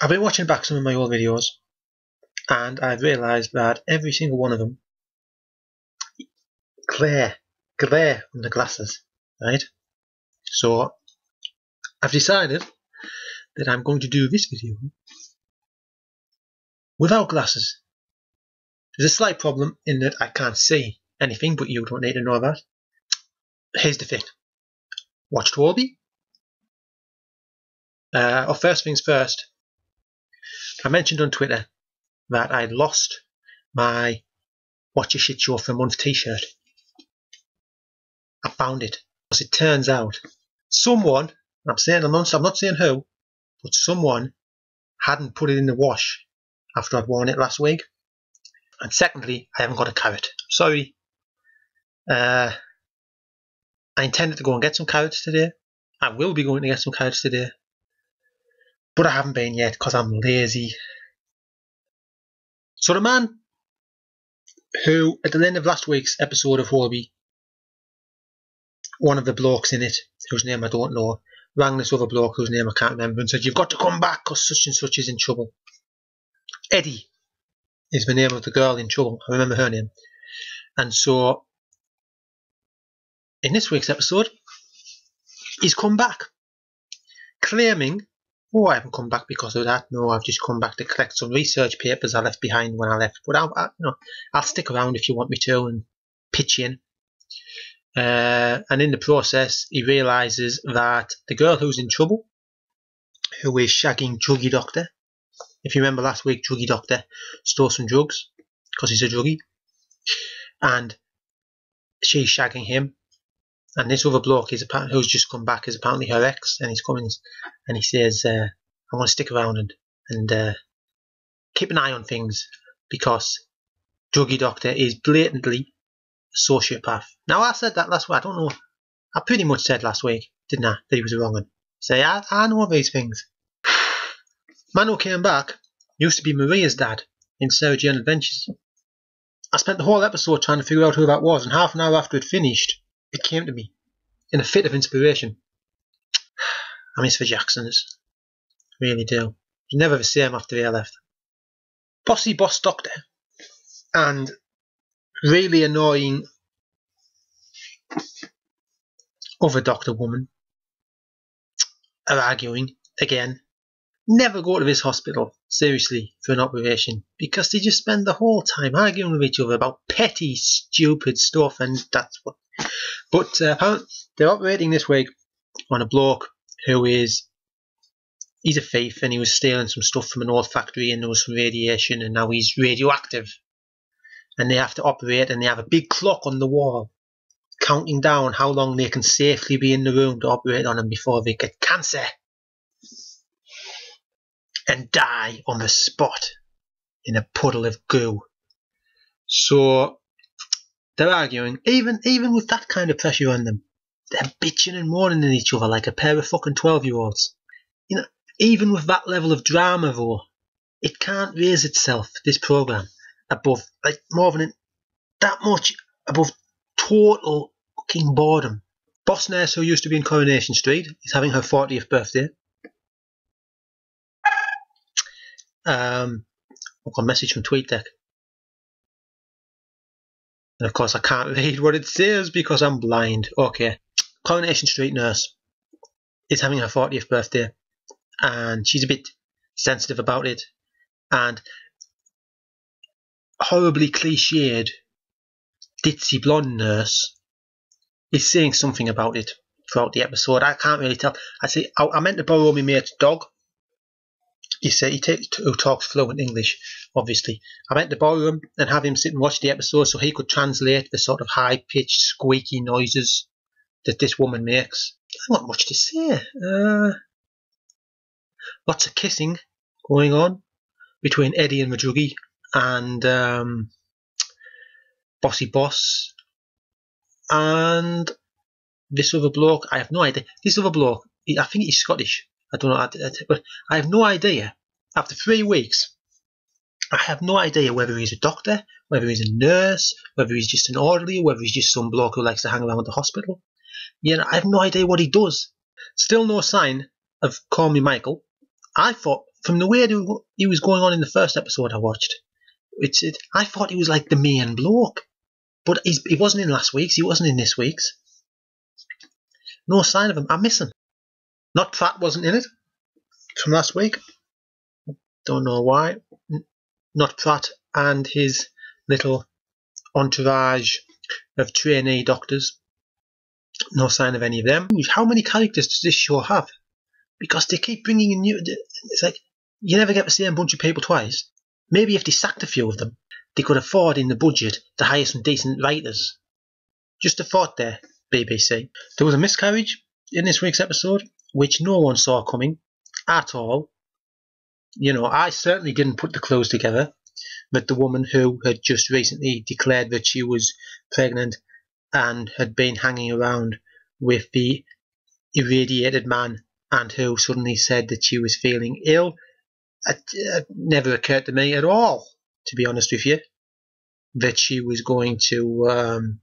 I've been watching back some of my old videos, and I've realised that every single one of them glare on the glasses, right? So I've decided that I'm going to do this video without glasses. There's a slight problem in that I can't see anything, but you don't need to know that. Here's the thing. Watched Holby? First things first, I mentioned on Twitter that I'd lost my Watch a Shit Show for a Month t-shirt. I found it. As it turns out, someone, I'm not saying who, but someone hadn't put it in the wash after I'd worn it last week. And secondly, I haven't got a carrot. Sorry. I intended to go and get some carrots today. I will be going to get some carrots today. But I haven't been yet because I'm lazy. So the man who, at the end of last week's episode of Holby, one of the blokes in it, whose name I don't know, rang this other bloke whose name I can't remember and said, "You've got to come back because such and such is in trouble." Eddie is the name of the girl in trouble. I remember her name. And so, in this week's episode, he's come back, claiming, "Oh, I haven't come back because of that. No, I've just come back to collect some research papers I left behind when I left. But I'll stick around if you want me to and pitch in." And in the process, he realises that the girl who's in trouble, who is shagging Druggy Doctor, if you remember last week, Druggy Doctor stole some drugs because he's a druggie, and she's shagging him. And this other bloke who's just come back is apparently her ex, and he's coming and he says, "I want to stick around and keep an eye on things because Druggy Doctor is blatantly a sociopath." Now, I said that last week. I don't know. I pretty much said last week, didn't I, that he was wrong. Say, I know these things. Man who came back used to be Maria's dad in Sarah Jane Adventures. I spent the whole episode trying to figure out who that was, and half an hour after it finished, it came to me in a fit of inspiration. I miss the Jacksons. Really do. It was never the same after they left. Bossy Boss Doctor and really annoying other doctor woman are arguing again. Never go to this hospital, seriously, for an operation, because they just spend the whole time arguing with each other about petty, stupid stuff, and that's what. But apparently they're operating this week on a bloke who he's a thief, and he was stealing some stuff from an old factory, and there was some radiation, and now he's radioactive. And they have to operate, and they have a big clock on the wall counting down how long they can safely be in the room to operate on him before they get cancer and die on the spot in a puddle of goo. So they're arguing, even with that kind of pressure on them, they're bitching and moaning at each other like a pair of fucking 12-year-olds. You know, even with that level of drama, though, it can't raise itself, this programme, above, like, more than that much above total fucking boredom. Boss Nurse, who used to be in Coronation Street, is having her 40th birthday. I got a message from TweetDeck. And of course I can't read what it says because I'm blind. Okay. Coronation Street nurse is having her 40th birthday, and she's a bit sensitive about it, and horribly cliched ditzy blonde nurse is saying something about it throughout the episode. I can't really tell. I meant to borrow my mate's dog. He said who talks fluent English, obviously. I meant to borrow him and have him sit and watch the episode so he could translate the sort of high-pitched, squeaky noises that this woman makes. Not much to say. Lots of kissing going on between Eddie and Madrugi and Bossy Boss and this other bloke. I have no idea. This other bloke, I think he's Scottish. I don't know, but I have no idea. After 3 weeks, I have no idea whether he's a doctor, whether he's a nurse, whether he's just an orderly, whether he's just some bloke who likes to hang around at the hospital. You know, I have no idea what he does. Still no sign of Call Me Michael. I thought from the way he was going on in the first episode I watched, I thought he was like the main bloke. But he wasn't in last week's, he wasn't in this week's. No sign of him. I miss him. Not Pratt wasn't in it from last week. Don't know why. Not Pratt and his little entourage of trainee doctors. No sign of any of them. How many characters does this show have? Because they keep bringing in new... It's like, you never get the same bunch of people twice. Maybe if they sacked a few of them, they could afford in the budget to hire some decent writers. Just a thought there, BBC. There was a miscarriage in this week's episode, which no one saw coming at all. You know, I certainly didn't put the clues together that the woman who had just recently declared that she was pregnant and had been hanging around with the irradiated man and who suddenly said that she was feeling ill, it never occurred to me at all, to be honest with you, that she was going to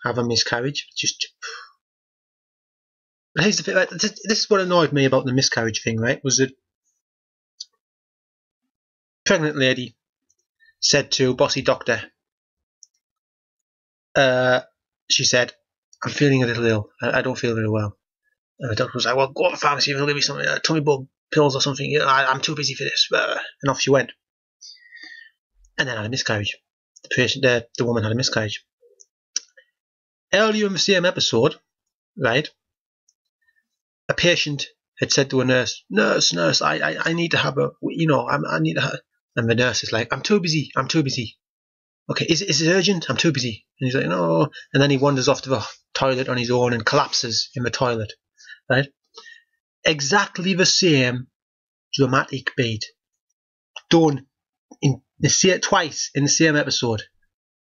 have a miscarriage. But here's the thing, this is what annoyed me about the miscarriage thing, right, was that pregnant lady said to bossy doctor, she said, I'm feeling a little ill, I don't feel very well. And the doctor was like, well, go to the pharmacy, they'll give me some tummy bug pills or something, I'm too busy for this. And off she went. And then had a miscarriage. The woman had a miscarriage. Earlier in the same episode, right, a patient had said to a nurse, nurse, I need to have a, I need to have, and the nurse is like, I'm too busy. Okay, is it urgent? I'm too busy. And he's like, no. And then he wanders off to the toilet on his own and collapses in the toilet, right? Exactly the same dramatic beat done twice in the same episode.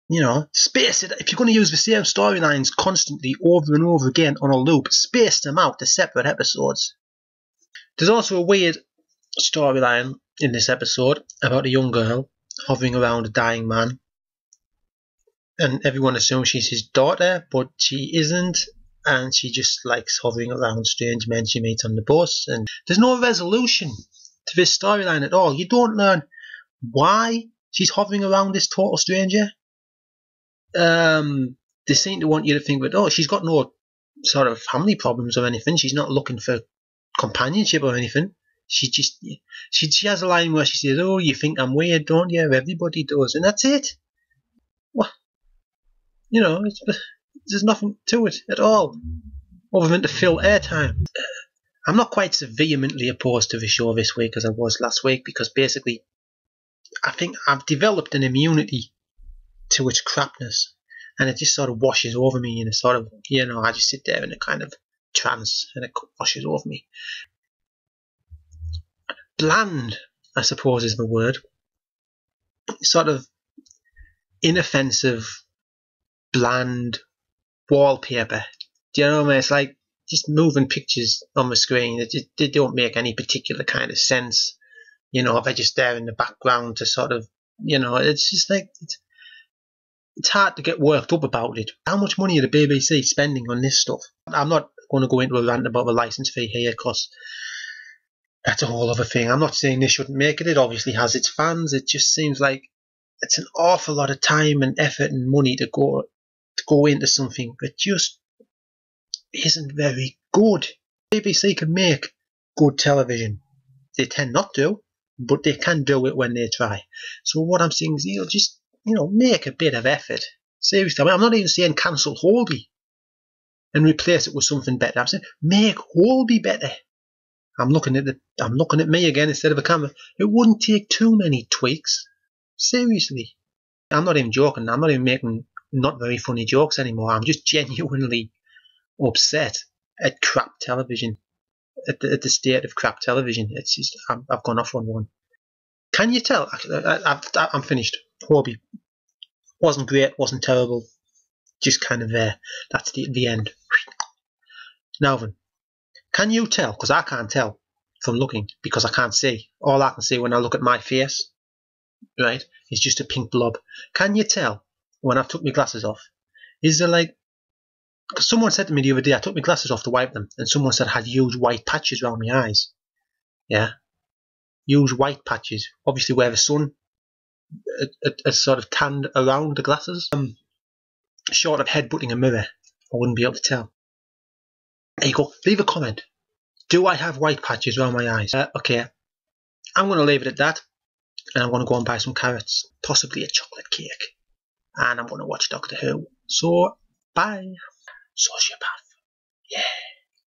You know, space it. If you're going to use the same storylines constantly over and over again on a loop, space them out to separate episodes. There's also a weird storyline in this episode about a young girl hovering around a dying man. And everyone assumes she's his daughter, but she isn't. And she just likes hovering around strange men she meets on the bus. And there's no resolution to this storyline at all. You don't learn why she's hovering around this total stranger. They seem to want you to think that, oh, she's got no sort of family problems or anything. She's not looking for companionship or anything. She has a line where she says, oh, you think I'm weird, don't you? Everybody does. And that's it. Well, you know, there's nothing to it at all, other than to fill airtime. I'm not quite so vehemently opposed to the show this week as I was last week, because basically I think I've developed an immunity to its crapness, and it just sort of washes over me in a sort of, I just sit there in a kind of trance and it washes over me. Bland, I suppose, is the word. Sort of inoffensive, bland wallpaper. Do you know what I mean? It's like just moving pictures on the screen. They don't make any particular kind of sense. They're just there in the background to sort of, it's just like, it's hard to get worked up about it. How much money are the BBC spending on this stuff? I'm not going to go into a rant about the licence fee here, because that's a whole other thing. I'm not saying they shouldn't make it. It obviously has its fans. It just seems like it's an awful lot of time and effort and money to go into something that just isn't very good. BBC can make good television. They tend not to, but they can do it when they try. So what I'm saying is, just make a bit of effort. Seriously, I'm not even saying cancel Holby and replace it with something better. I'm saying make Holby better. I'm looking at me again instead of a camera. It wouldn't take too many tweaks. Seriously. I'm not even joking. I'm not even making not very funny jokes anymore. I'm just genuinely upset at crap television. At the state of crap television. It's just, I've gone off on one. Can you tell? I'm finished. Holby. Wasn't great, wasn't terrible. Just kind of there. That's the end. Now then, can you tell? Because I can't tell from looking, because I can't see. All I can see when I look at my face, right, is just a pink blob. Can you tell when I've took my glasses off? Is there like... Because someone said to me the other day, I took my glasses off to wipe them, and someone said I had huge white patches around my eyes. Yeah? use white patches, obviously where the sun has sort of tanned around the glasses. Short of headbutting a mirror, I wouldn't be able to tell. There you go. Leave a comment. Do I have white patches around my eyes? Okay, I'm going to leave it at that, and I'm going to go and buy some carrots, possibly a chocolate cake, and I'm going to watch Doctor Who. So, bye. Sociopath. Yeah.